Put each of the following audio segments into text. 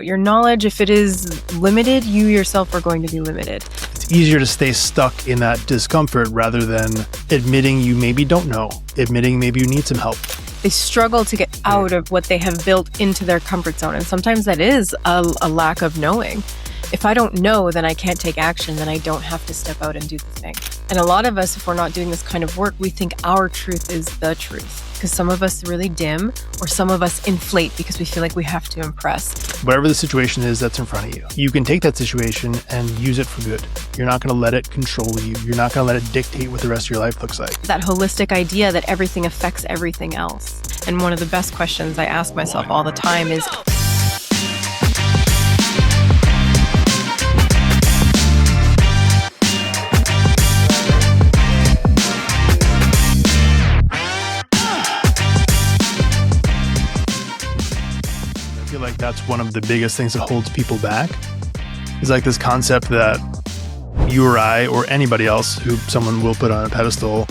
Your knowledge, if it is limited, you yourself are going to be limited. It's easier to stay stuck in that discomfort rather than admitting you maybe don't know, admitting maybe you need some help. They struggle to get out of what they have built into their comfort zone. And sometimes that is a lack of knowing. If I don't know, then I can't take action, then I don't have to step out and do the thing. And a lot of us, if we're not doing this kind of work, we think our truth is the truth. Because some of us really dim, or some of us inflate because we feel like we have to impress. Whatever the situation is that's in front of you, you can take that situation and use it for good. You're not going to let it control you. You're not going to let it dictate what the rest of your life looks like. That holistic idea that everything affects everything else. And one of the best questions I ask myself all the time is, I feel like that's one of the biggest things that holds people back is like this concept that you or I or anybody else who someone will put on a pedestal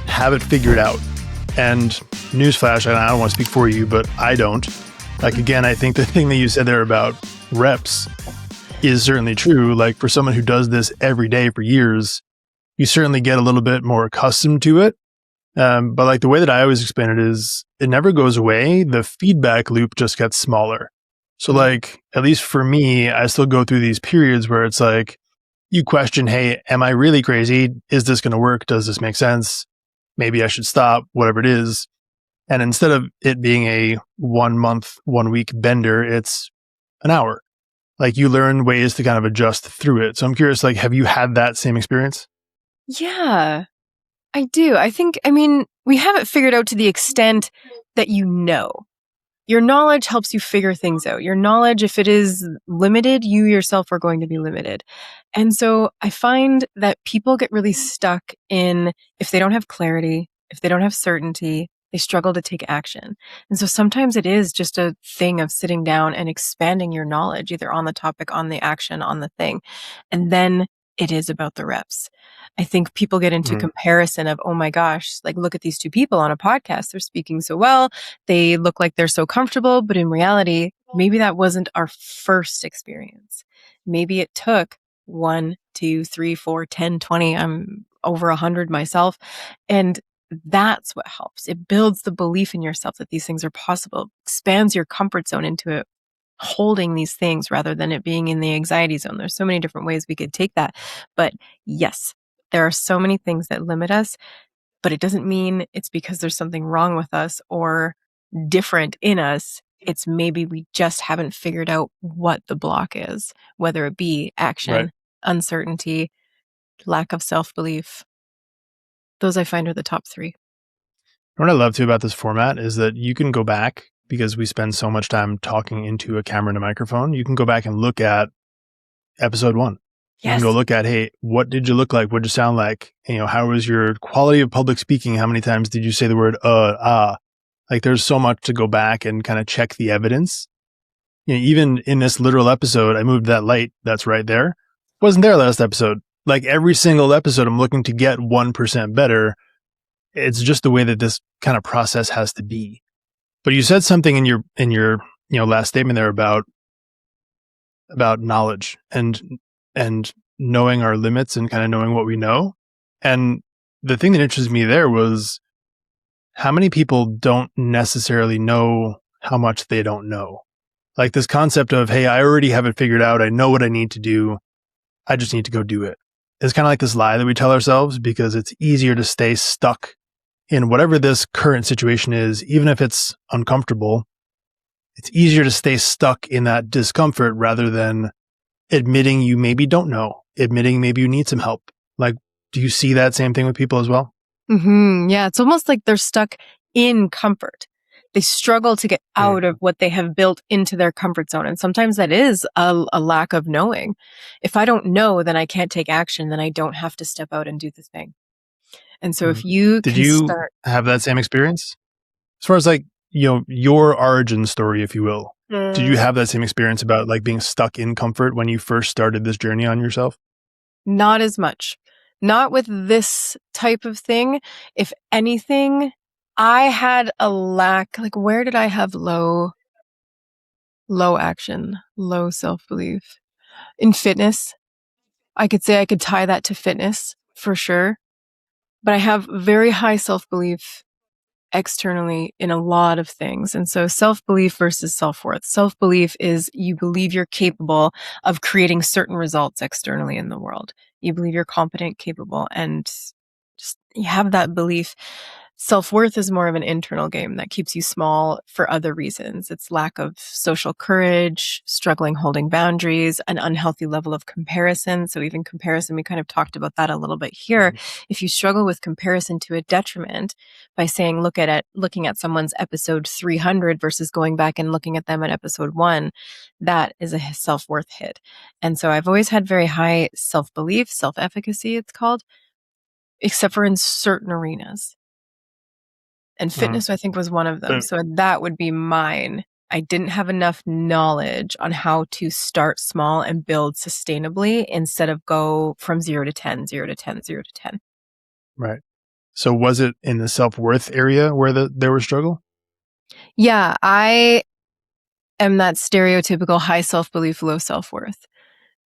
have it figured out. And newsflash, I don't want to speak for you, but I don't. Like, again, I think the thing that you said there about reps is certainly true. Like for someone who does this every day for years, you certainly get a little bit more accustomed to it. But like the way that I always explain it is it never goes away. The feedback loop just gets smaller. So like, at least for me, I still go through these periods where it's like, you question, hey, am I really crazy? Is this going to work? Does this make sense? Maybe I should stop, whatever it is. And instead of it being a 1 month, 1 week bender, it's an hour. Like you learn ways to kind of adjust through it. So I'm curious, like, have you had that same experience? yeah, I do. We have it figured out to the extent that you know. Your knowledge helps you figure things out. Your knowledge, if it is limited, you yourself are going to be limited. And so I find that people get really stuck in, if they don't have clarity, if they don't have certainty, they struggle to take action. And so sometimes it is just a thing of sitting down and expanding your knowledge, either on the topic, on the action, on the thing. And then it is about the reps. I think people get into comparison of, oh my gosh, like look at these two people on a podcast. They're speaking so well. They look like they're so comfortable. But in reality, maybe that wasn't our first experience. Maybe it took 1, 2, 3, 4, 10, 20. I'm over 100 myself. And that's what helps. It builds the belief in yourself that these things are possible, expands your comfort zone into it, holding these things rather than it being in the anxiety zone. There's so many different ways we could take that. But yes, there are so many things that limit us, but it doesn't mean it's because there's something wrong with us or different in us. It's maybe we just haven't figured out what the block is, whether it be action, Right. uncertainty, lack of self-belief. Those I find are the top 3. What I love too about this format is that you can go back, because we spend so much time talking into a camera and a microphone. You can go back and look at episode 1. You Yes. can go look at, hey, what did you look like? What did you sound like? You know, how was your quality of public speaking? How many times did you say the word, Like there's so much to go back and kind of check the evidence. You know, even in this literal episode, I moved that light that's right there. Wasn't there last episode. Like every single episode, I'm looking to get 1% better. It's just the way that this kind of process has to be. But you said something in your last statement there about knowledge and knowing our limits and kind of knowing what we know. And the thing that interested me there was how many people don't necessarily know how much they don't know. Like this concept of, hey, I already have it figured out. I know what I need to do. I just need to go do it. It's kind of like this lie that we tell ourselves because it's easier to stay stuck in whatever this current situation is, even if it's uncomfortable. It's easier to stay stuck in that discomfort rather than admitting you maybe don't know, admitting maybe you need some help. Like, do you see that same thing with people as well? Yeah, it's almost like they're stuck in comfort. They struggle to get out of what they have built into their comfort zone. And sometimes that is a lack of knowing. If I don't know, then I can't take action. Then I don't have to step out and do the thing. And so if you Did can you start... have that same experience? As far as like, your origin story, if you will, did you have that same experience about like being stuck in comfort when you first started this journey on yourself? Not as much. Not with this type of thing. If anything, I had a lack, like where did I have low Low action, low self-belief. In fitness, I could say I could tie that to fitness for sure, but I have very high self-belief externally in a lot of things. And so self-belief versus self-worth. Self-belief is you believe you're capable of creating certain results externally in the world. You believe you're competent, capable, and just you have that belief. Self-worth is more of an internal game that keeps you small for other reasons. It's lack of social courage, struggling holding boundaries, an unhealthy level of comparison. So even comparison, we kind of talked about that a little bit here. If you struggle with comparison to a detriment by saying, looking at someone's episode 300 versus going back and looking at them at episode 1, that is a self-worth hit. And so I've always had very high self-belief, self-efficacy, it's called, except for in certain arenas. And fitness, I think, was one of them. So that would be mine. I didn't have enough knowledge on how to start small and build sustainably instead of go from 0 to 10, 0 to 10, 0 to 10. Right. So was it in the self-worth area where there was struggle? Yeah, I am that stereotypical high self-belief, low self-worth.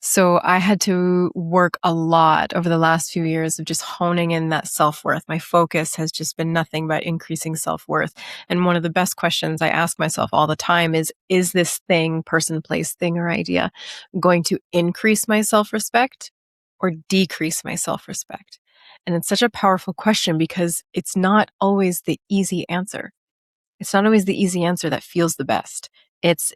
So I had to work a lot over the last few years of just honing in that self-worth. My focus has just been nothing but increasing self-worth. And one of the best questions I ask myself all the time is this thing, person, place, thing, or idea going to increase my self-respect or decrease my self-respect? And it's such a powerful question because it's not always the easy answer. It's not always the easy answer that feels the best. It's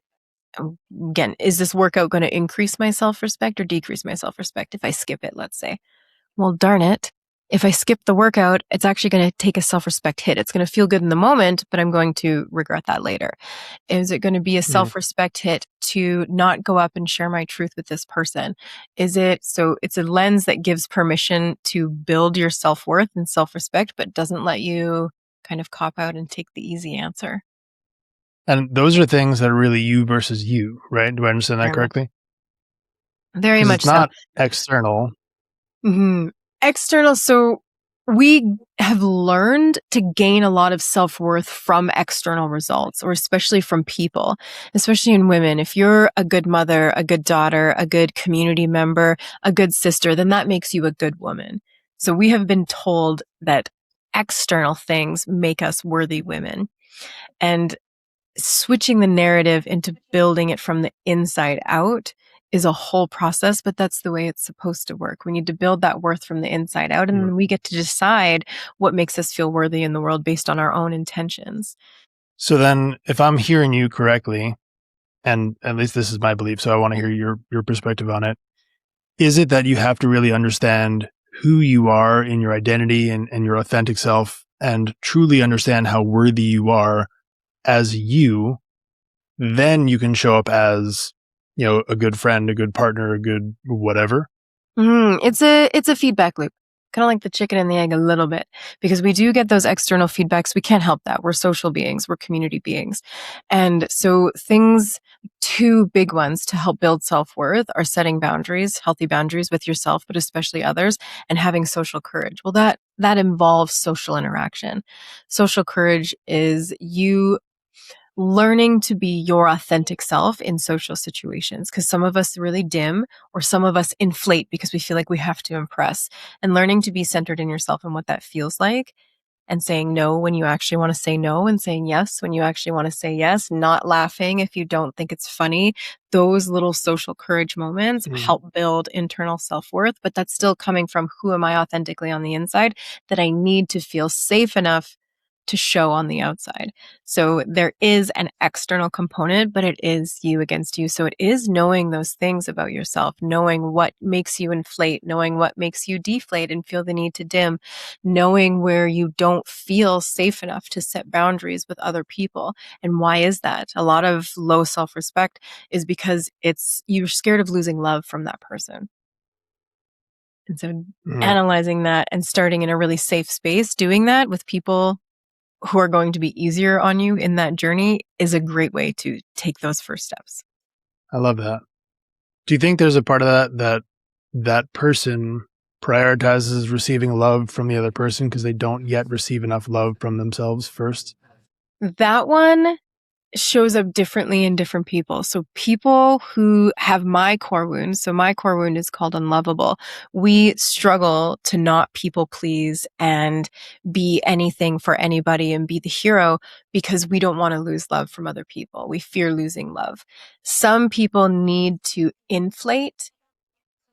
Again, is this workout going to increase my self-respect or decrease my self-respect if I skip it, let's say? Well, darn it. If I skip the workout, it's actually going to take a self-respect hit. It's going to feel good in the moment, but I'm going to regret that later. Is it going to be a self-respect hit to not go up and share my truth with this person? So it's a lens that gives permission to build your self-worth and self-respect, but doesn't let you kind of cop out and take the easy answer. And those are things that are really you versus you, right? Do I understand that correctly? Very much it's not external. Mm-hmm. External. So we have learned to gain a lot of self-worth from external results, or especially from people, especially in women. If you're a good mother, a good daughter, a good community member, a good sister, then that makes you a good woman. So we have been told that external things make us worthy women. And switching the narrative into building it from the inside out is a whole process, but that's the way it's supposed to work. We need to build that worth from the inside out, and then we get to decide what makes us feel worthy in the world based on our own intentions. So then if I'm hearing you correctly, and at least this is my belief, so I want to hear your perspective on it, is it that you have to really understand who you are in your identity and your authentic self and truly understand how worthy you are as you, then you can show up as, a good friend, a good partner, a good whatever? It's a feedback loop, kind of like the chicken and the egg a little bit, because we do get those external feedbacks. We can't help that. We're social beings. We're community beings. And so two big ones to help build self-worth are setting boundaries, healthy boundaries with yourself, but especially others, and having social courage. Well, that involves social interaction. Social courage is you learning to be your authentic self in social situations, because some of us really dim or some of us inflate because we feel like we have to impress, and learning to be centered in yourself and what that feels like, and saying no when you actually want to say no, and saying yes when you actually want to say yes, not laughing if you don't think it's funny. Those little social courage moments help build internal self-worth, but that's still coming from who am I authentically on the inside that I need to feel safe enough to show on the outside. So there is an external component, but it is you against you. So it is knowing those things about yourself, knowing what makes you inflate, knowing what makes you deflate and feel the need to dim, knowing where you don't feel safe enough to set boundaries with other people. And why is that? A lot of low self-respect is because you're scared of losing love from that person. And so analyzing that and starting in a really safe space, doing that with people who are going to be easier on you in that journey is a great way to take those first steps. I love that. Do you think there's a part of that person prioritizes receiving love from the other person because they don't yet receive enough love from themselves first? That one shows up differently in different people. So people who have my core wound, so my core wound is called unlovable. We struggle to not people please and be anything for anybody and be the hero because we don't want to lose love from other people. We fear losing love. Some people need to inflate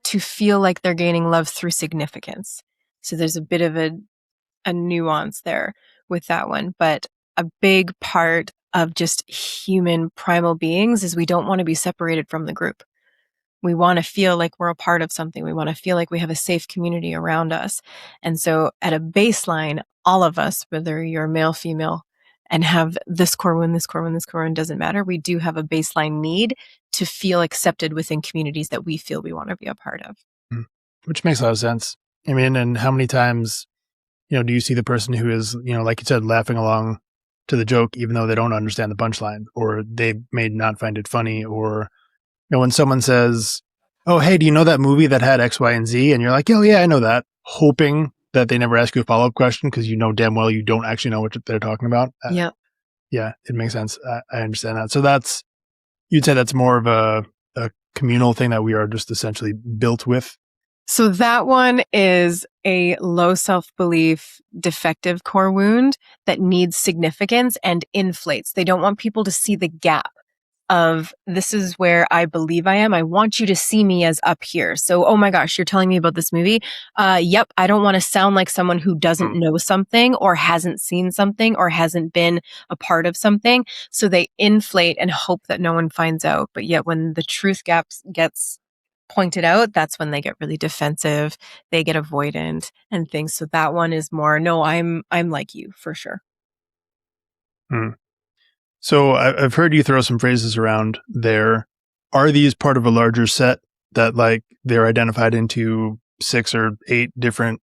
to feel like they're gaining love through significance. So there's a bit of a nuance there with that one. But a big part of just human primal beings is we don't want to be separated from the group. We want to feel like we're a part of something. We want to feel like we have a safe community around us. And so at a baseline, all of us, whether you're male, female, and have this core wound, this core wound, this core wound, doesn't matter. We do have a baseline need to feel accepted within communities that we feel we want to be a part of. Which makes a lot of sense. I mean, and how many times, do you see the person who is, like you said, laughing along to the joke, even though they don't understand the punchline, or they may not find it funny, or, when someone says, oh, hey, do you know that movie that had X, Y, and Z? And you're like, oh, yeah, I know that, hoping that they never ask you a follow-up question because you know damn well you don't actually know what they're talking about. Yeah. Yeah, it makes sense. I understand that. So you'd say that's more of a communal thing that we are just essentially built with. So that one is a low self-belief, defective core wound that needs significance and inflates. They don't want people to see the gap of this is where I believe I am. I want you to see me as up here. So, oh my gosh, you're telling me about this movie? Yep. I don't want to sound like someone who doesn't know something or hasn't seen something or hasn't been a part of something. So they inflate and hope that no one finds out. But yet when the truth gets pointed out, that's when they get really defensive, they get avoidant and things. So that one is more, no, I'm like you for sure. So I've heard you throw some phrases around there. Are these part of a larger set that like they're identified into 6 or 8 different,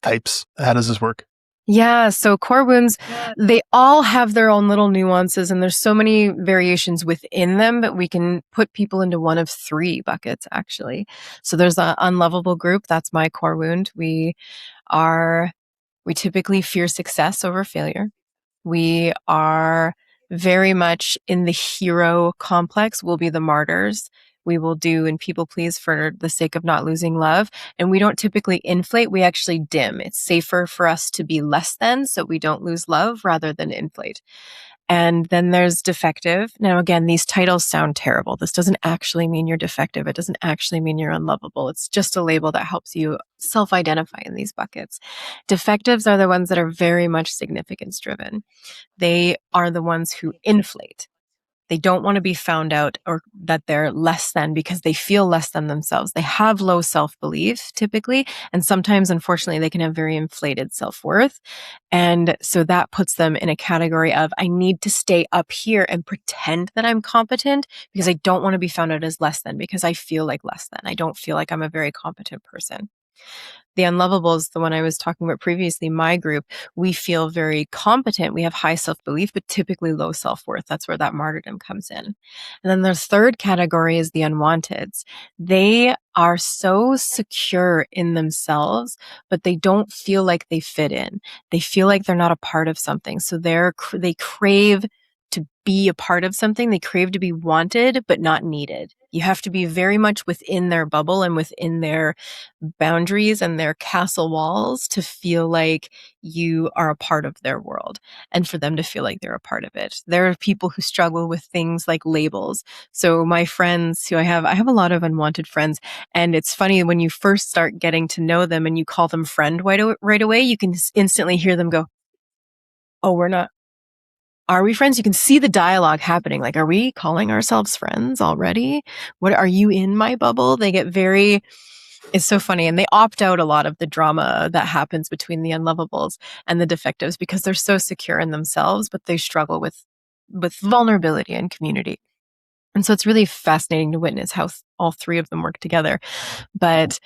types? How does this work? Yeah. So core wounds, they all have their own little nuances and there's so many variations within them, but we can put people into one of 3 buckets actually. So there's an unlovable group. That's my core wound. We typically fear success over failure. We are very much in the hero complex. We'll be the martyrs. We will do and people please for the sake of not losing love. And we don't typically inflate. We actually dim. It's safer for us to be less than so we don't lose love rather than inflate. And then there's defective. Now, again, these titles sound terrible. This doesn't actually mean you're defective. It doesn't actually mean you're unlovable. It's just a label that helps you self-identify in these buckets. Defectives are the ones that are very much significance driven. They are the ones who inflate. They don't want to be found out or that they're less than because they feel less than themselves. They have low self-belief typically, and sometimes, unfortunately, they can have very inflated self-worth. And so that puts them in a category of, I need to stay up here and pretend that I'm competent because I don't want to be found out as less than because I feel like less than. I don't feel like I'm a very competent person. The unlovables, the one I was talking about previously, my group, we feel very competent. We have high self-belief, but typically low self-worth. That's where that martyrdom comes in. And then the third category is the unwanteds. They are so secure in themselves, but they don't feel like they fit in. They feel like they're not a part of something. So they crave to be a part of something. They crave to be wanted, but not needed. You have to be very much within their bubble and within their boundaries and their castle walls to feel like you are a part of their world and for them to feel like they're a part of it. There are people who struggle with things like labels. So my friends who I have a lot of unwanted friends, and it's funny when you first start getting to know them and you call them friend right away, you can instantly hear them go, oh, we're not. Are we friends? You can see the dialogue happening. Like, are we calling ourselves friends already? What, are you in my bubble? They get very, it's so funny. And they opt out a lot of the drama that happens between the unlovables and the defectives because they're so secure in themselves, but they struggle with vulnerability and community. And so it's really fascinating to witness how all 3 of them work together. But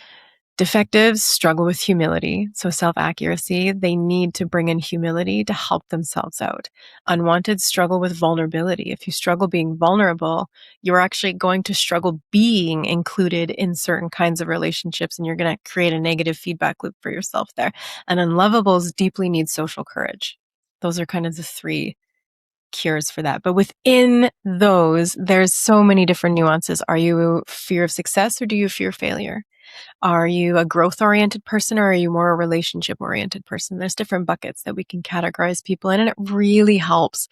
defectives struggle with humility, so self-accuracy. They need to bring in humility to help themselves out. Unwanted struggle with vulnerability. If you struggle being vulnerable, you're actually going to struggle being included in certain kinds of relationships, and you're going to create a negative feedback loop for yourself there. And unlovables deeply need social courage. Those are kind of the 3 cures for that. But within those, there's so many different nuances. Are you fear of success or do you fear failure? Are you a growth oriented person or are you more a relationship oriented person? There's different buckets that we can categorize people in, and it really helps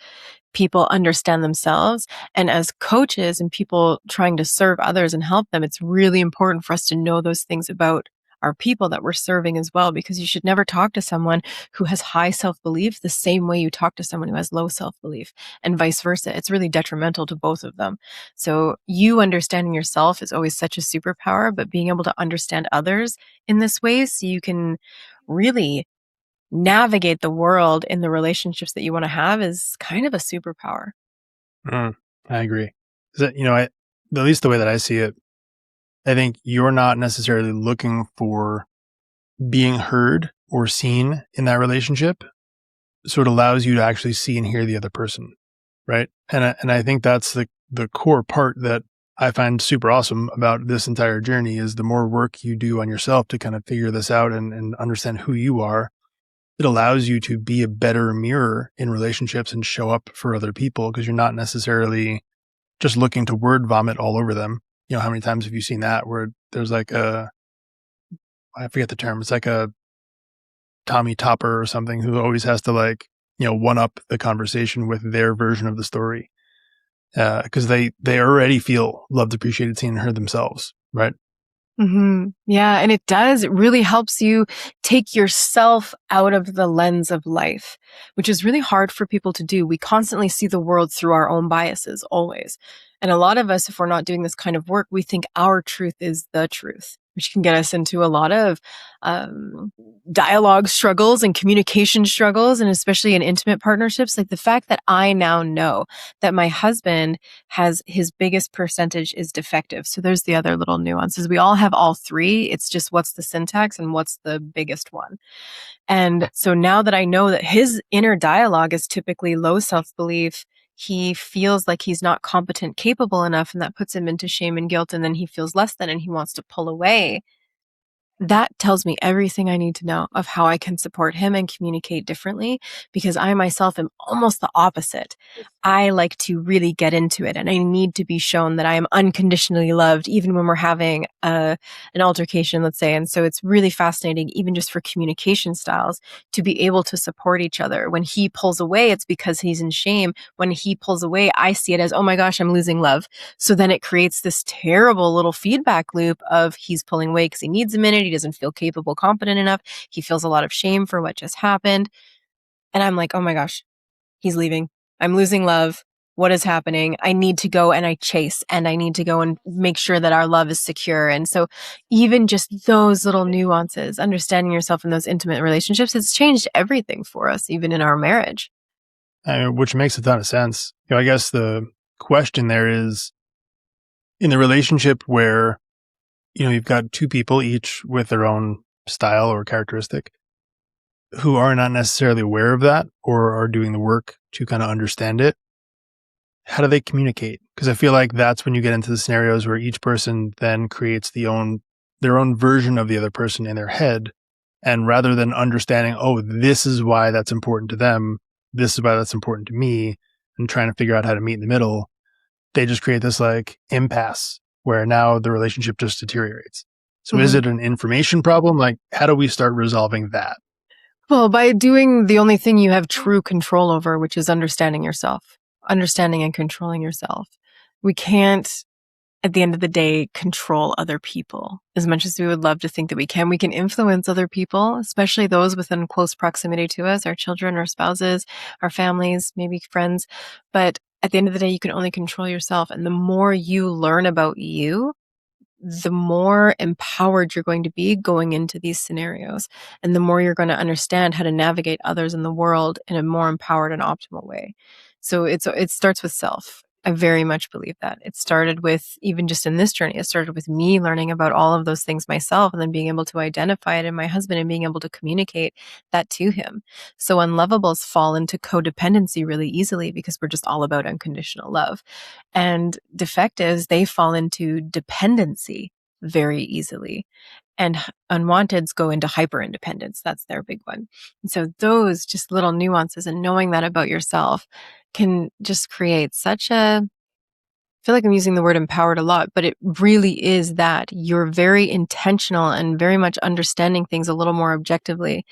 people understand themselves. And as coaches and people trying to serve others and help them, it's really important for us to know those things about our people that we're serving as well, because you should never talk to someone who has high self-belief the same way you talk to someone who has low self-belief, and vice versa. It's really detrimental to both of them. So you understanding yourself is always such a superpower, but being able to understand others in this way so you can really navigate the world in the relationships that you want to have is kind of a superpower. I agree. 'Cause, at least the way that I see it, I think you're not necessarily looking for being heard or seen in that relationship. So it allows you to actually see and hear the other person. Right. And I think that's the core part that I find super awesome about this entire journey is the more work you do on yourself to kind of figure this out and understand who you are, it allows you to be a better mirror in relationships and show up for other people because you're not necessarily just looking to word vomit all over them. How many times have you seen that where there's like I forget the term. It's like a Tommy Topper or something who always has to one up the conversation with their version of the story. Because they already feel loved, appreciated, seen, and heard themselves, right? Yeah, and it does. It really helps you take yourself out of the lens of life, which is really hard for people to do. We constantly see the world through our own biases, always. And a lot of us, if we're not doing this kind of work, we think our truth is the truth, which can get us into a lot of dialogue struggles and communication struggles, and especially in intimate partnerships. Like the fact that I now know that my husband has his biggest percentage is defective. So there's the other little nuances. We all have all three. It's just what's the syntax and what's the biggest one. And so now that I know that his inner dialogue is typically low self-belief, he feels like he's not competent, capable enough, and that puts him into shame and guilt. And then he feels less than and he wants to pull away. That tells me everything I need to know of how I can support him and communicate differently, because I myself am almost the opposite. I like to really get into it and I need to be shown that I am unconditionally loved, even when we're having an altercation, let's say. And so it's really fascinating, even just for communication styles, to be able to support each other. When he pulls away, it's because he's in shame. When he pulls away, I see it as, oh my gosh, I'm losing love. So then it creates this terrible little feedback loop of he's pulling away because he needs a minute. He doesn't feel capable, competent enough. He feels a lot of shame for what just happened. And I'm like, oh my gosh, he's leaving. I'm losing love. What is happening? I need to go and I chase and I need to go and make sure that our love is secure. And so even just those little nuances, understanding yourself in those intimate relationships, it's changed everything for us, even in our marriage. Which makes a ton of sense. I guess the question there is in the relationship where, you've got two people, each with their own style or characteristic, who are not necessarily aware of that or are doing the work to kind of understand it. How do they communicate? Because I feel like that's when you get into the scenarios where each person then creates their own version of the other person in their head. And rather than understanding, oh, this is why that's important to them, this is why that's important to me, and trying to figure out how to meet in the middle, they just create this impasse where now the relationship just deteriorates. So is it an information problem? How do we start resolving that? Well, by doing the only thing you have true control over, which is understanding yourself, understanding and controlling yourself. We can't, at the end of the day, control other people as much as we would love to think that we can. We can influence other people, especially those within close proximity to us, our children, our spouses, our families, maybe friends. But at the end of the day, you can only control yourself. And the more you learn about you, the more empowered you're going to be going into these scenarios, and the more you're going to understand how to navigate others in the world in a more empowered and optimal way. So it starts with self. I very much believe that. It started with, even just in this journey, it started with me learning about all of those things myself and then being able to identify it in my husband and being able to communicate that to him. So unlovables fall into codependency really easily because we're just all about unconditional love. And defectives, they fall into dependency very easily. And unwanteds go into hyper independence. That's their big one. And so those just little nuances and knowing that about yourself can just create such a, I feel like I'm using the word empowered a lot, but it really is that you're very intentional and very much understanding things a little more objectively.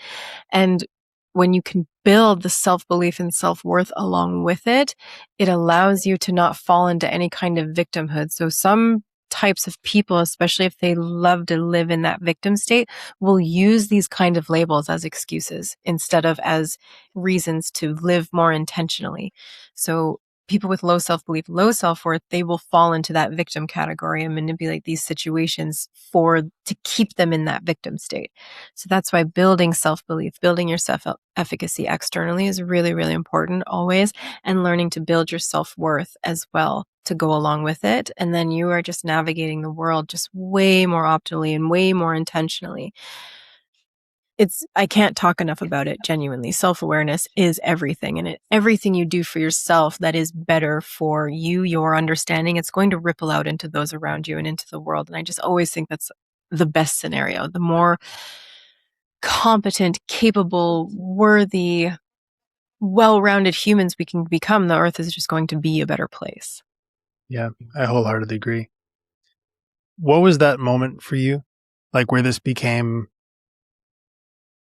And when you can build the self-belief and self-worth along with it, it allows you to not fall into any kind of victimhood. So some types of people, especially if they love to live in that victim state, will use these kind of labels as excuses instead of as reasons to live more intentionally. So people with low self-belief, low self-worth, they will fall into that victim category and manipulate these situations to keep them in that victim state. So that's why building self-belief, building your self-efficacy externally is really, really important always, and learning to build your self-worth as well to go along with it. And then you are just navigating the world just way more optimally and way more intentionally. I can't talk enough about it, genuinely. Self-awareness is everything. And everything you do for yourself that is better for you, your understanding, it's going to ripple out into those around you and into the world. And I just always think that's the best scenario. The more competent, capable, worthy, well-rounded humans we can become, the earth is just going to be a better place. Yeah, I wholeheartedly agree. What was that moment for you? Like where this became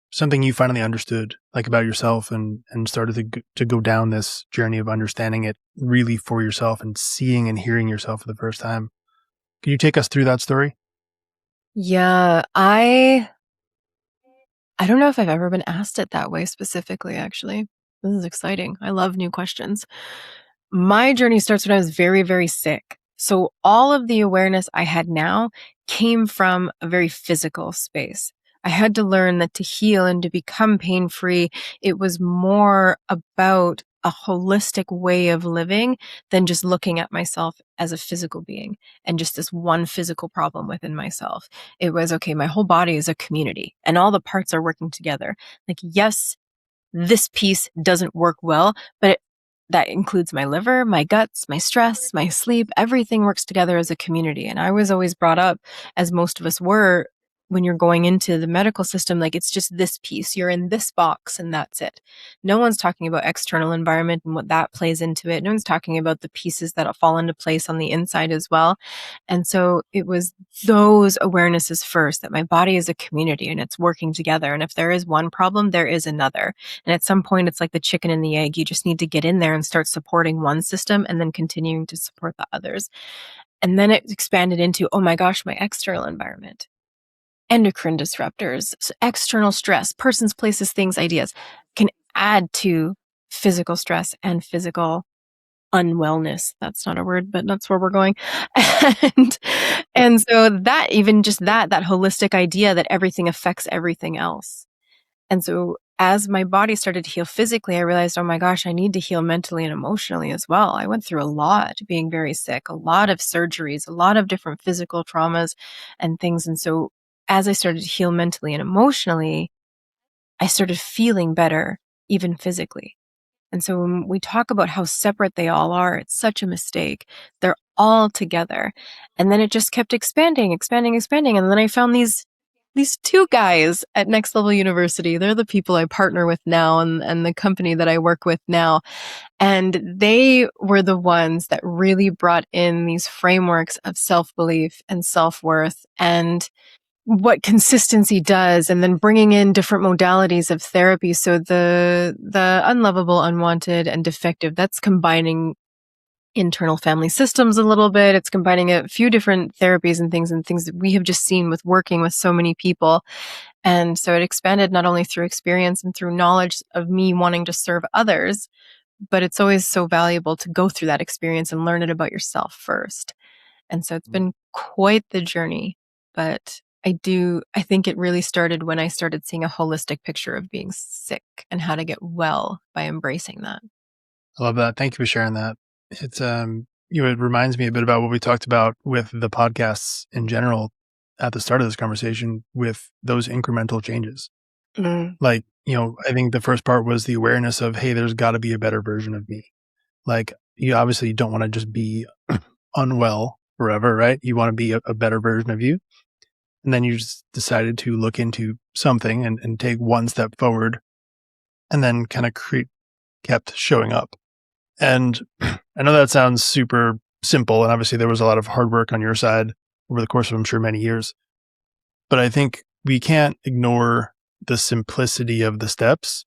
something you finally understood, like about yourself, and started to go down this journey of understanding it really for yourself and seeing and hearing yourself for the first time. Can you take us through that story? Yeah, I don't know if I've ever been asked it that way specifically, actually. This is exciting. I love new questions. My journey starts when I was very, very sick. So all of the awareness I had now came from a very physical space. I had to learn that to heal and to become pain-free, it was more about a holistic way of living than just looking at myself as a physical being and just this one physical problem within myself. It was, okay, my whole body is a community and all the parts are working together. Like, yes, this piece doesn't work well, but that includes my liver, my guts, my stress, my sleep. Everything works together as a community. And I was always brought up, as most of us were, when you're going into the medical system, like, it's just this piece. You're in this box and that's it. No one's talking about external environment and what that plays into it. No one's talking about the pieces that fall into place on the inside as well. And so it was those awarenesses first, that my body is a community and it's working together. And if there is one problem, there is another. And at some point, it's like the chicken and the egg. You just need to get in there and start supporting one system and then continuing to support the others. And then it expanded into, oh my gosh, my external environment, endocrine disruptors, external stress, persons, places, things, ideas can add to physical stress and physical unwellness. That's not a word, but that's where we're going. And and so that, even just that holistic idea that everything affects everything else. And so as my body started to heal physically, I realized, oh my gosh, I need to heal mentally and emotionally as well. I went through a lot being very sick, a lot of surgeries, a lot of different physical traumas and things. And so as I started to heal mentally and emotionally, I started feeling better, even physically. And so when we talk about how separate they all are, it's such a mistake. They're all together. And then it just kept expanding, expanding, expanding. And then I found these two guys at Next Level University. They're the people I partner with now and the company that I work with now. And they were the ones that really brought in these frameworks of self-belief and self-worth and what consistency does, and then bringing in different modalities of therapy. So the unlovable, unwanted, and defective, that's combining internal family systems a little bit. It's combining a few different therapies and things that we have just seen with working with so many people. And so it expanded not only through experience and through knowledge of me wanting to serve others, but it's always so valuable to go through that experience and learn it about yourself first. And so it's been quite the journey, but I think it really started when I started seeing a holistic picture of being sick and how to get well by embracing that. I love that. Thank you for sharing that. It's it reminds me a bit about what we talked about with the podcasts in general at the start of this conversation with those incremental changes. Mm. Like, I think the first part was the awareness of, hey, there's got to be a better version of me. Like, you obviously don't want to just be unwell forever, right? You want to be a better version of you. And then you just decided to look into something and take one step forward, and then kind of kept showing up. And I know that sounds super simple. And obviously there was a lot of hard work on your side over the course of, I'm sure, many years. But I think we can't ignore the simplicity of the steps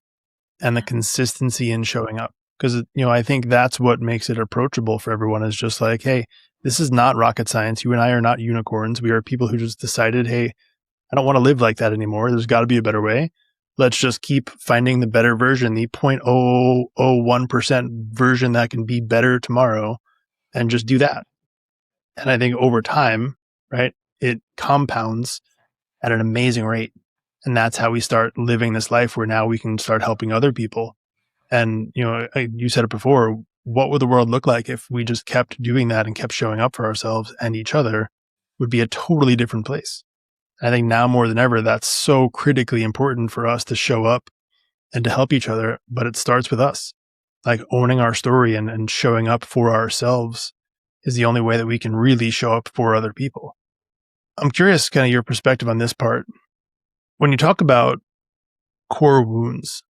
and the consistency in showing up. Because, I think that's what makes it approachable for everyone, is just like, hey, this is not rocket science. You and I are not unicorns. We are people who just decided, hey, I don't want to live like that anymore. There's got to be a better way. Let's just keep finding the better version, the 0.001% version that can be better tomorrow, and just do that. And I think over time, right, it compounds at an amazing rate. And that's how we start living this life where now we can start helping other people. And, you said it before, what would the world look like if we just kept doing that and kept showing up for ourselves and each other? Would be a totally different place. I think now more than ever, that's so critically important for us to show up and to help each other. But it starts with us, like owning our story and showing up for ourselves is the only way that we can really show up for other people. I'm curious kind of your perspective on this part. When you talk about core wounds,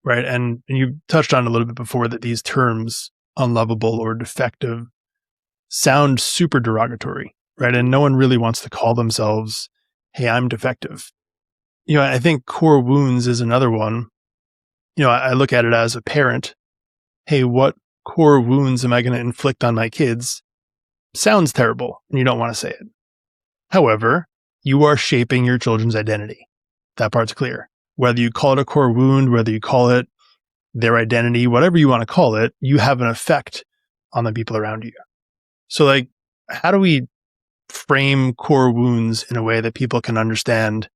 right? And you touched on a little bit before that these terms, unlovable or defective, sound super derogatory, right? And no one really wants to call themselves, hey, I'm defective. I think core wounds is another one. I look at it as a parent. Hey, what core wounds am I going to inflict on my kids? Sounds terrible, and you don't want to say it. However, you are shaping your children's identity. That part's clear. Whether you call it a core wound, whether you call it their identity, whatever you want to call it, you have an effect on the people around you. So, like, how do we frame core wounds in a way that people can understand,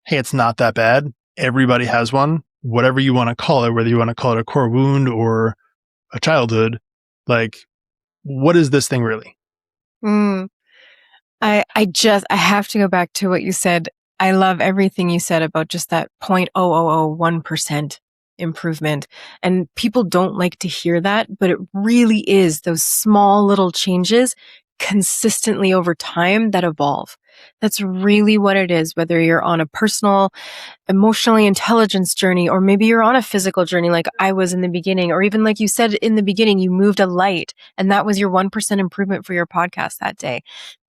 hey, it's not that bad. Everybody has one. Whatever you want to call it, whether you want to call it a core wound or a childhood, like, what is this thing really? Mm. I have to go back to what you said. I love everything you said about just that 0.0001% improvement. And people don't like to hear that, but it really is those small little changes consistently over time that evolve. That's really what it is, whether you're on a personal, emotionally intelligence journey, or maybe you're on a physical journey like I was in the beginning, or even like you said in the beginning, you moved a light and that was your 1% improvement for your podcast that day.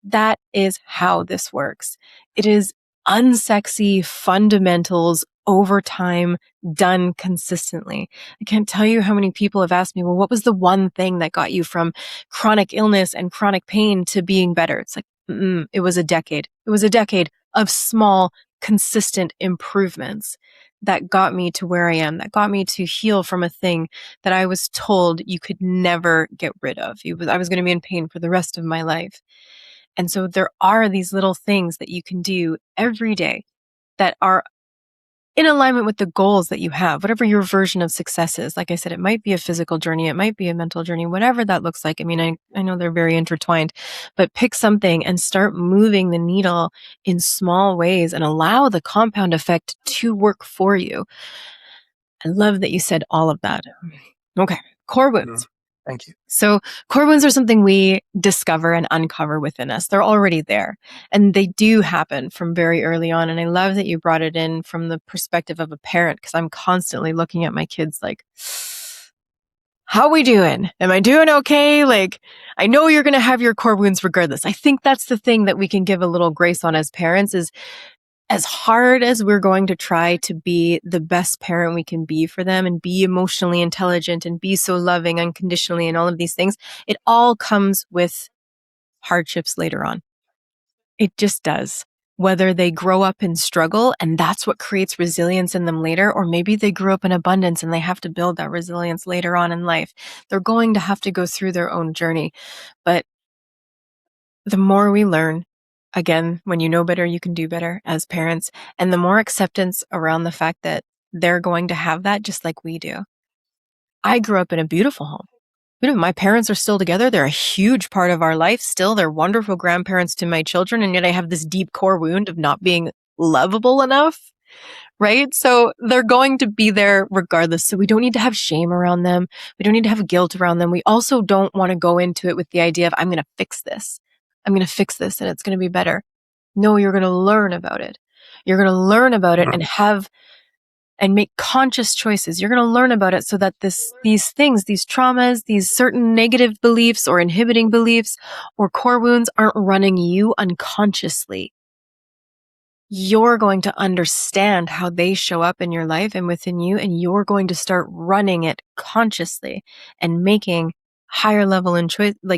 That is how this works. It is unsexy fundamentals over time, done consistently. I can't tell you how many people have asked me, well, what was the one thing that got you from chronic illness and chronic pain to being better? It's like, it was a decade. It was a decade of small, consistent improvements that got me to where I am, that got me to heal from a thing that I was told you could never get rid of. I was going to be in pain for the rest of my life. And so there are these little things that you can do every day that are in alignment with the goals that you have, whatever your version of success is. Like I said, it might be a physical journey, it might be a mental journey, whatever that looks like. I mean, I know they're very intertwined, but pick something and start moving the needle in small ways and allow the compound effect to work for you. I love that you said all of that. Okay. Core wounds. Thank you. So core wounds are something we discover and uncover within us. They're already there and they do happen from very early on. And I love that you brought it in from the perspective of a parent, because I'm constantly looking at my kids like, how we doing? Am I doing okay? Like, I know you're going to have your core wounds regardless. I think that's the thing that we can give a little grace on as parents is, as hard as we're going to try to be the best parent we can be for them and be emotionally intelligent and be so loving unconditionally and all of these things, it all comes with hardships later on. It just does. Whether they grow up in struggle and that's what creates resilience in them later, or maybe they grew up in abundance and they have to build that resilience later on in life. They're going to have to go through their own journey. But the more we learn, again, when you know better, you can do better as parents. And the more acceptance around the fact that they're going to have that just like we do. I grew up in a beautiful home. My parents are still together. They're a huge part of our life still. They're wonderful grandparents to my children. And yet I have this deep core wound of not being lovable enough. Right? So they're going to be there regardless. So we don't need to have shame around them. We don't need to have guilt around them. We also don't want to go into it with the idea of, I'm going to fix this. I'm going to fix this and it's going to be better. No, you're going to learn about it. You're going to learn about it and have and make conscious choices. You're going to learn about it so that these things, these traumas, these certain negative beliefs or inhibiting beliefs or core wounds aren't running you unconsciously. You're going to understand how they show up in your life and within you, and you're going to start running it consciously and making higher level and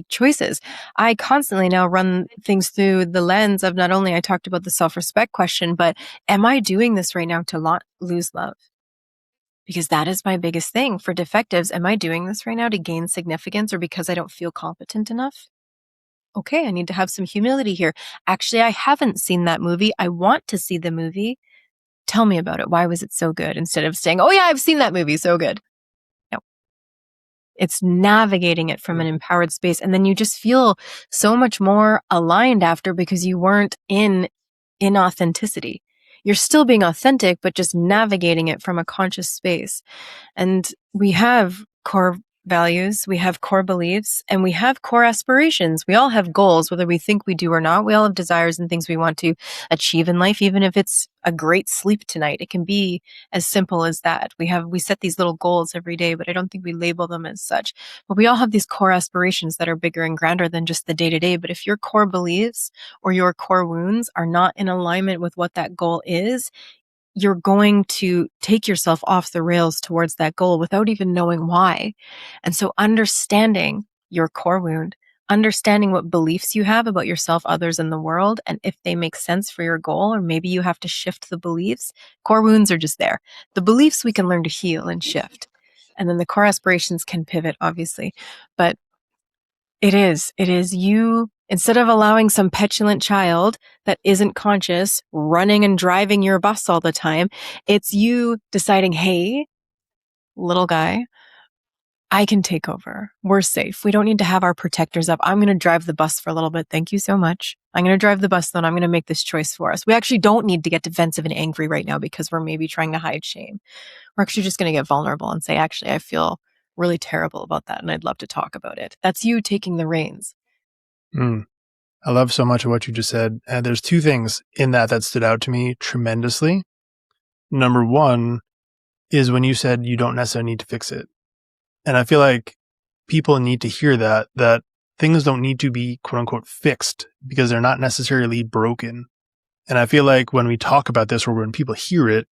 choices. I constantly now run things through the lens of not only I talked about the self-respect question, but am I doing this right now to lose love? Because that is my biggest thing for defectives. Am I doing this right now to gain significance or because I don't feel competent enough? Okay, I need to have some humility here. Actually, I haven't seen that movie. I want to see the movie. Tell me about it. Why was it so good? Instead of saying, oh yeah, I've seen that movie. So good. No, it's navigating it from an empowered space. And then you just feel so much more aligned after because you weren't in inauthenticity. You're still being authentic, but just navigating it from a conscious space. And we have core values, we have core beliefs, and we have core aspirations. We all have goals, whether we think we do or not. We all have desires and things we want to achieve in life, even if it's a great sleep tonight. It can be as simple as that. We set these little goals every day, but I don't think we label them as such. But we all have these core aspirations that are bigger and grander than just the day-to-day. But if your core beliefs or your core wounds are not in alignment with what that goal is, you're going to take yourself off the rails towards that goal without even knowing why. And so understanding your core wound, understanding what beliefs you have about yourself, others, and the world, and if they make sense for your goal, or maybe you have to shift the beliefs. Core wounds are just there. The beliefs we can learn to heal and shift. And then the core aspirations can pivot, obviously. But it is you, instead of allowing some petulant child that isn't conscious running and driving your bus all the time, it's you deciding, hey, little guy, I can take over. We're safe. We don't need to have our protectors up. I'm going to drive the bus for a little bit. Thank you so much. I'm going to drive the bus, then I'm going to make this choice for us. We actually don't need to get defensive and angry right now because we're maybe trying to hide shame. We're actually just going to get vulnerable and say, actually, I feel really terrible about that and I'd love to talk about it. That's you taking the reins. I love so much of what you just said. And there's two things in that stood out to me tremendously. Number one is when you said you don't necessarily need to fix it. And I feel like people need to hear that things don't need to be quote unquote fixed because they're not necessarily broken. And I feel like when we talk about this or when people hear it,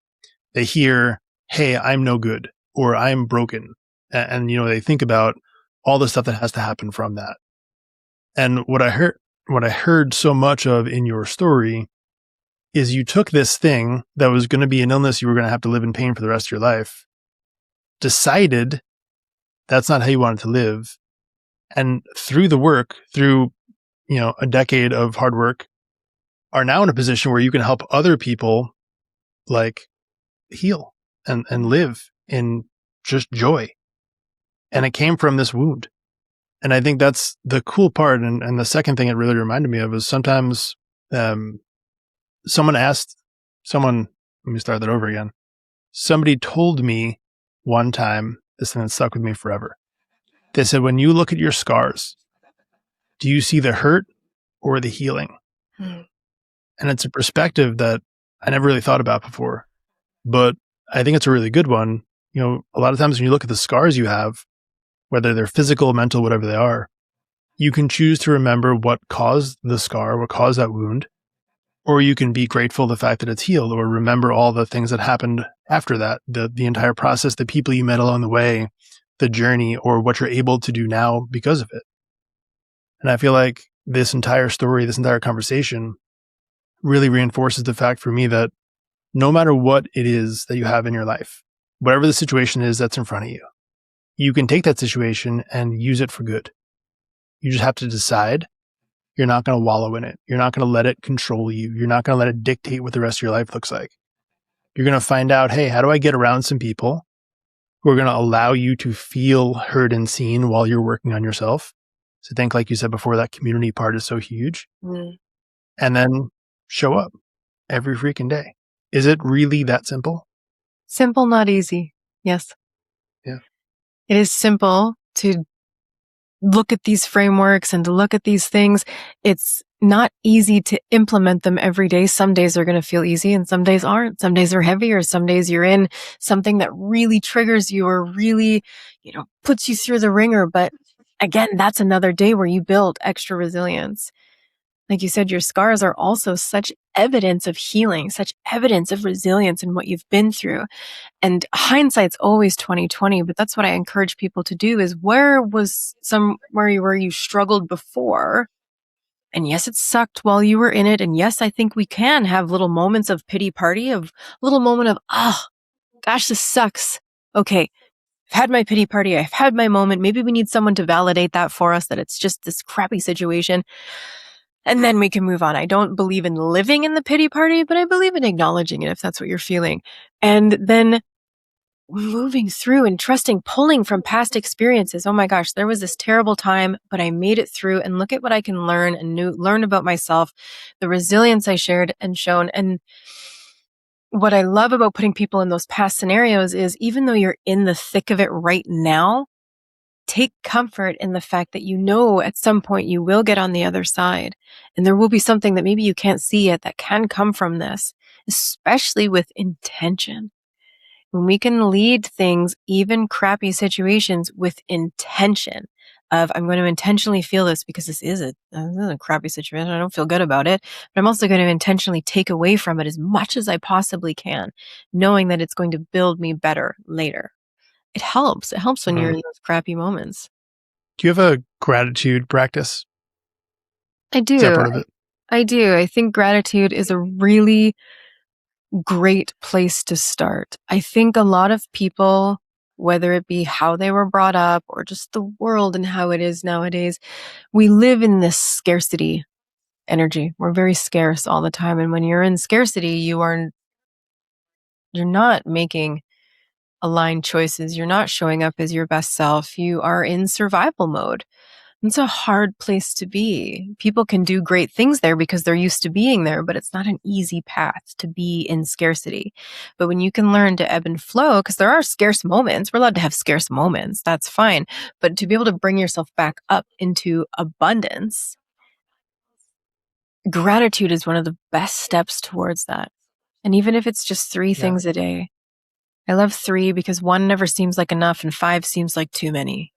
they hear, hey, I'm no good or I'm broken. And they think about all the stuff that has to happen from that. And what I heard so much of in your story is you took this thing that was going to be an illness you were going to have to live in pain for the rest of your life, decided that's not how you wanted to live, and through the work, through a decade of hard work, are now in a position where you can help other people like heal and live in just joy. And it came from this wound. And I think that's the cool part. And the second thing it really reminded me of is sometimes let me start that over again. Somebody told me one time, this thing that stuck with me forever. They said, when you look at your scars, do you see the hurt or the healing? And it's a perspective that I never really thought about before, but I think it's a really good one. A lot of times when you look at the scars you have, whether they're physical, mental, whatever they are, you can choose to remember what caused the scar, what caused that wound, or you can be grateful the fact that it's healed, or remember all the things that happened after that, the entire process, the people you met along the way, the journey, or what you're able to do now because of it. And I feel like this entire story, this entire conversation really reinforces the fact for me that no matter what it is that you have in your life, whatever the situation is that's in front of you, you can take that situation and use it for good. You just have to decide you're not going to wallow in it. You're not going to let it control you. You're not going to let it dictate what the rest of your life looks like. You're going to find out, hey, how do I get around some people who are going to allow you to feel heard and seen while you're working on yourself? So think, like you said before, that community part is so huge. And then show up every freaking day. Is it really that simple? Simple, not easy. Yes. Yeah. It is simple to look at these frameworks and to look at these things. It's not easy to implement them every day. Some days are going to feel easy and some days aren't. Some days are heavier. Some days you're in something that really triggers you or really, puts you through the ringer. But again, that's another day where you build extra resilience. Like you said, your scars are also such evidence of healing, such evidence of resilience in what you've been through. And hindsight's always 2020, but that's what I encourage people to do is where was somewhere where you struggled before? And yes, it sucked while you were in it. And yes, I think we can have little moments of pity party, of little moment of, oh, gosh, this sucks. Okay, I've had my pity party. I've had my moment. Maybe we need someone to validate that for us, that it's just this crappy situation. And then we can move on. I don't believe in living in the pity party, but I believe in acknowledging it if that's what you're feeling. And then moving through and trusting, pulling from past experiences. Oh my gosh, there was this terrible time, but I made it through, and look at what I can learn and learn about myself, the resilience I shared and shown. And what I love about putting people in those past scenarios is even though you're in the thick of it right now, take comfort in the fact that at some point you will get on the other side, and there will be something that maybe you can't see yet that can come from this, especially with intention. When we can lead things, even crappy situations, with intention of, I'm going to intentionally feel this because this is a crappy situation. I don't feel good about it, but I'm also going to intentionally take away from it as much as I possibly can, knowing that it's going to build me better later. It helps. It helps when you're in those crappy moments. Do you have a gratitude practice? I do. Is that part of it? I do. I think gratitude is a really great place to start. I think a lot of people, whether it be how they were brought up or just the world and how it is nowadays, we live in this scarcity energy. We're very scarce all the time. And when you're in scarcity, you're not making aligned choices. You're not showing up as your best self. You are in survival mode. It's a hard place to be. People can do great things there because they're used to being there, but it's not an easy path to be in scarcity. But when you can learn to ebb and flow, because there are scarce moments, we're allowed to have scarce moments, that's fine. But to be able to bring yourself back up into abundance, gratitude is one of the best steps towards that. And even if it's just 3 things a day, I love 3 because 1 never seems like enough and 5 seems like too many,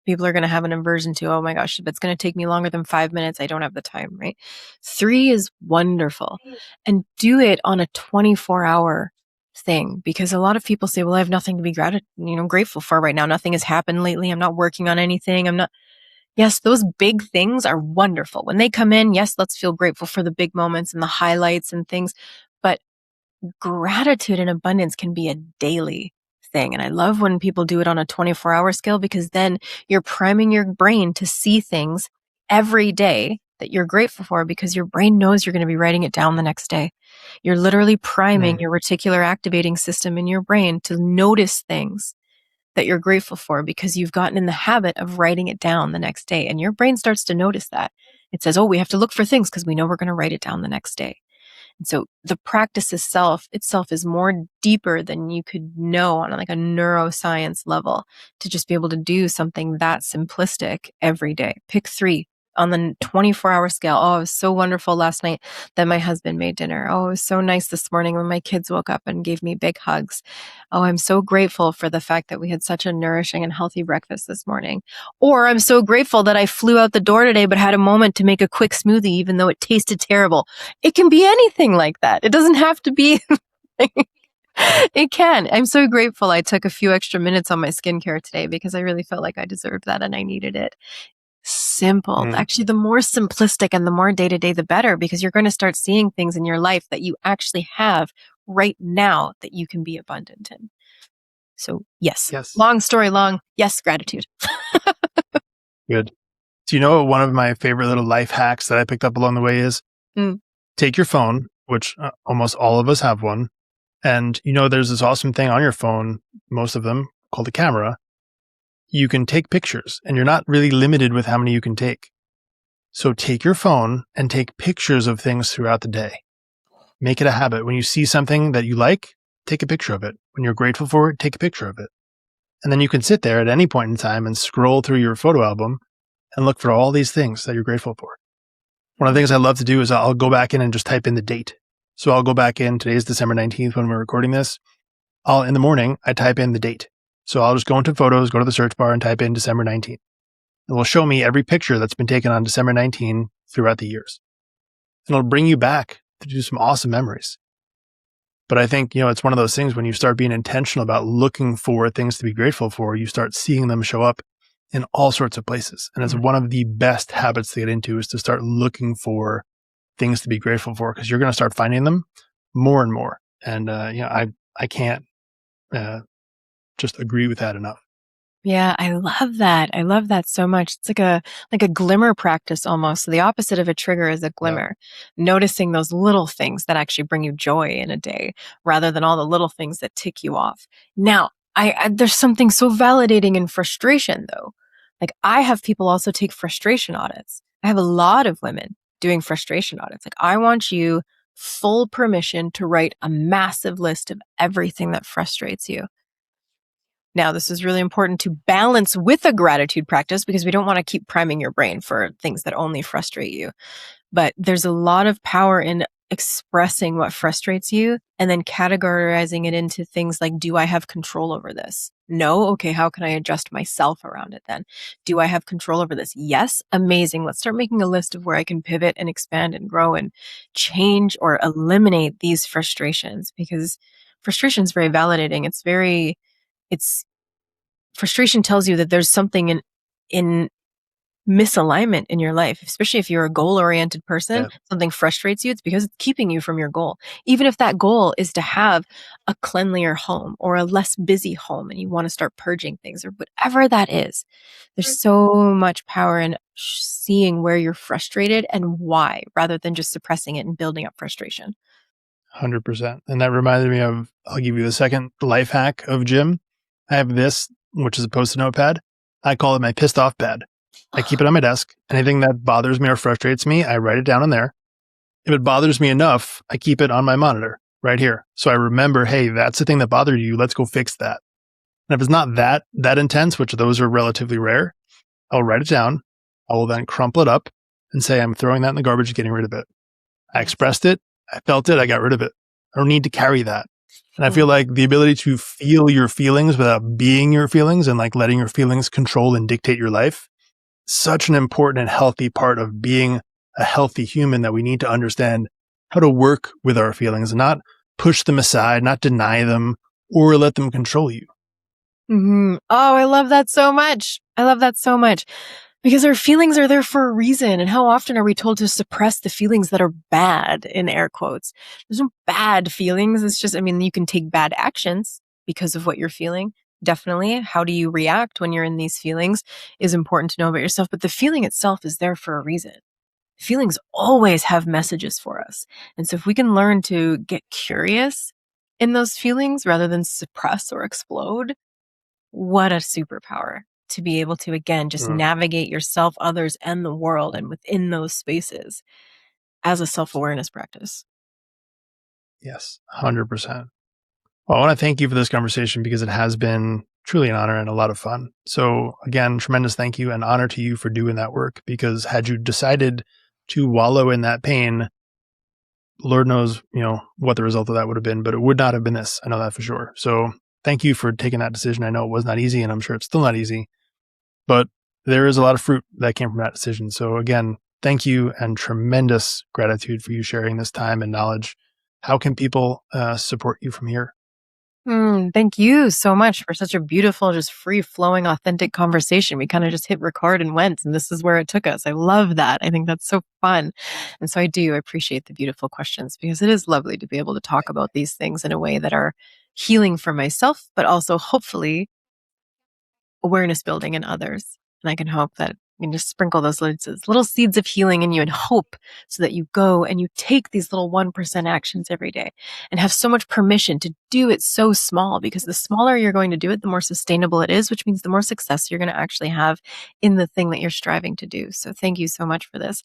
People are going to have an aversion to, oh my gosh, if it's going to take me longer than 5 minutes, I don't have the time, right? 3 is wonderful. And do it on a 24-hour thing, because a lot of people say, well, I have nothing to be grateful for right now. Nothing has happened lately. I'm not working on anything. Yes, those big things are wonderful. When they come in, yes, let's feel grateful for the big moments and the highlights and things. But gratitude and abundance can be a daily thing. And I love when people do it on a 24-hour scale, because then you're priming your brain to see things every day that you're grateful for, because your brain knows you're going to be writing it down the next day. You're literally priming your reticular activating system in your brain to notice things that you're grateful for, because you've gotten in the habit of writing it down the next day. And your brain starts to notice that. It says, oh, we have to look for things because we know we're going to write it down the next day. And so the practice itself is more deeper than you could know on like a neuroscience level, to just be able to do something that simplistic every day. Pick 3 on the 24-hour scale. Oh, it was so wonderful last night that my husband made dinner. Oh, it was so nice this morning when my kids woke up and gave me big hugs. Oh, I'm so grateful for the fact that we had such a nourishing and healthy breakfast this morning. Or I'm so grateful that I flew out the door today but had a moment to make a quick smoothie even though it tasted terrible. It can be anything like that. It doesn't have to be it can. I'm so grateful I took a few extra minutes on my skincare today because I really felt like I deserved that and I needed it. Simple. Actually, the more simplistic and the more day-to-day, the better, because you're going to start seeing things in your life that you actually have right now that you can be abundant in. So yes. Long story long. Yes, gratitude. Good. Do you know what one of my favorite little life hacks that I picked up along the way is? Take your phone, which almost all of us have one. And there's this awesome thing on your phone, most of them, called a camera. You can take pictures, and you're not really limited with how many you can take. So take your phone and take pictures of things throughout the day. Make it a habit. When you see something that you like, take a picture of it. When you're grateful for it, take a picture of it. And then you can sit there at any point in time and scroll through your photo album and look for all these things that you're grateful for. One of the things I love to do is I'll go back in and just type in the date. So I'll go back in, today's December 19th when we're recording this. In the morning, I type in the date. So I'll just go into photos, go to the search bar and type in December 19th. It will show me every picture that's been taken on December 19 throughout the years. And it'll bring you back to do some awesome memories. But I think, it's one of those things when you start being intentional about looking for things to be grateful for, you start seeing them show up in all sorts of places. And it's one of the best habits to get into is to start looking for things to be grateful for, because you're going to start finding them more and more. And, I can't just agree with that enough. Yeah, I love that. I love that so much. It's like a glimmer practice almost. The opposite of a trigger is a Yeah, glimmer. Noticing those little things that actually bring you joy in a day rather than all the little things that tick you off. Now, there's something so validating in frustration though. Like I have people also take frustration audits. I have a lot of women doing frustration audits. Like I want you full permission to write a massive list of everything that frustrates you. Now, this is really important to balance with a gratitude practice because we don't want to keep priming your brain for things that only frustrate you. But there's a lot of power in expressing what frustrates you and then categorizing it into things like, do I have control over this? No. Okay. How can I adjust myself around it then? Do I have control over this? Yes. Amazing. Let's start making a list of where I can pivot and expand and grow and change or eliminate these frustrations, because frustration is very validating. It's frustration tells you that there's something in misalignment in your life, especially if you're a goal-oriented person. yeah, Something frustrates you, it's because it's keeping you from your goal. Even if that goal is to have a cleanlier home or a less busy home and you want to start purging things or whatever that is, there's so much power in seeing where you're frustrated and why, rather than just suppressing it and building up frustration. 100%. And that reminded me of, I'll give you the second life hack of Jim. I have this, which is a post-it notepad. I call it my pissed off pad. I keep it on my desk. Anything that bothers me or frustrates me, I write it down in there. If it bothers me enough, I keep it on my monitor right here. So I remember, hey, that's the thing that bothered you. Let's go fix that. And if it's not that intense, which those are relatively rare, I'll write it down. I will then crumple it up and say, I'm throwing that in the garbage, getting rid of it. I expressed it. I felt it. I got rid of it. I don't need to carry that. And I feel like the ability to feel your feelings without being your feelings and like letting your feelings control and dictate your life, such an important and healthy part of being a healthy human, that we need to understand how to work with our feelings and not push them aside, not deny them or let them control you. Oh, I love that so much. I love that so much. Because our feelings are there for a reason. And how often are we told to suppress the feelings that are bad, in air quotes? There's no bad feelings. It's just, you can take bad actions because of what you're feeling. Definitely. How do you react when you're in these feelings is important to know about yourself. But the feeling itself is there for a reason. Feelings always have messages for us. And so if we can learn to get curious in those feelings rather than suppress or explode, what a superpower to be able to, again, just Mm, navigate yourself, others, and the world and within those spaces as a self-awareness practice. yes, 100%. Well, I want to thank you for this conversation because it has been truly an honor and a lot of fun. So again, tremendous thank you and honor to you for doing that work, because had you decided to wallow in that pain, Lord knows, what the result of that would have been, but it would not have been this. I know that for sure. So thank you for taking that decision. I know it was not easy and I'm sure it's still not easy, but there is a lot of fruit that came from that decision. So again, thank you and tremendous gratitude for you sharing this time and knowledge. How can people support you from here? Thank you so much for such a beautiful, just free flowing, authentic conversation. We kind of just hit record and went, and this is where it took us. I love that. I think that's so fun. And so I appreciate the beautiful questions, because it is lovely to be able to talk about these things in a way that are healing for myself, but also hopefully awareness building in others. And I can hope that you can just sprinkle those little seeds of healing in you and hope, so that you go and you take these little 1% actions every day and have so much permission to do it so small, because the smaller you're going to do it, the more sustainable it is, which means the more success you're going to actually have in the thing that you're striving to do. So thank you so much for this.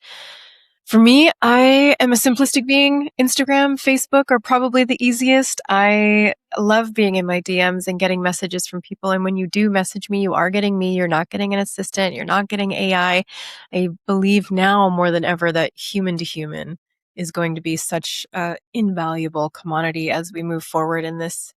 For me, I am a simplistic being. Instagram, Facebook are probably the easiest. I love being in my DMs and getting messages from people. And when you do message me, you are getting me. You're not getting an assistant. You're not getting AI. I believe now more than ever that human to human is going to be such an invaluable commodity as we move forward in this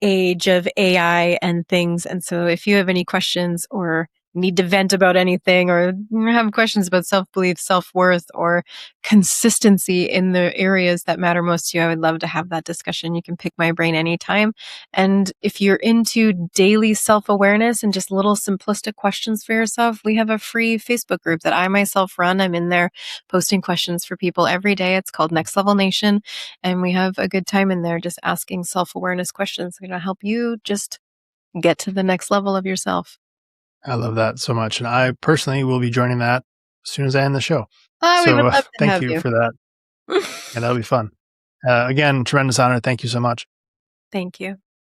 age of AI and things. And so if you have any questions or need to vent about anything or have questions about self-belief, self-worth, or consistency in the areas that matter most to you, I would love to have that discussion. You can pick my brain anytime. And if you're into daily self-awareness and just little simplistic questions for yourself, we have a free Facebook group that I myself run. I'm in there posting questions for people every day. It's called Next Level Nation. And we have a good time in there just asking self-awareness questions that are going to help you just get to the next level of yourself. I love that so much. And I personally will be joining that as soon as I end the show. Oh, we would So love to thank have you you. for that. Yeah, that'll be fun. Again, tremendous honor. Thank you so much. Thank you.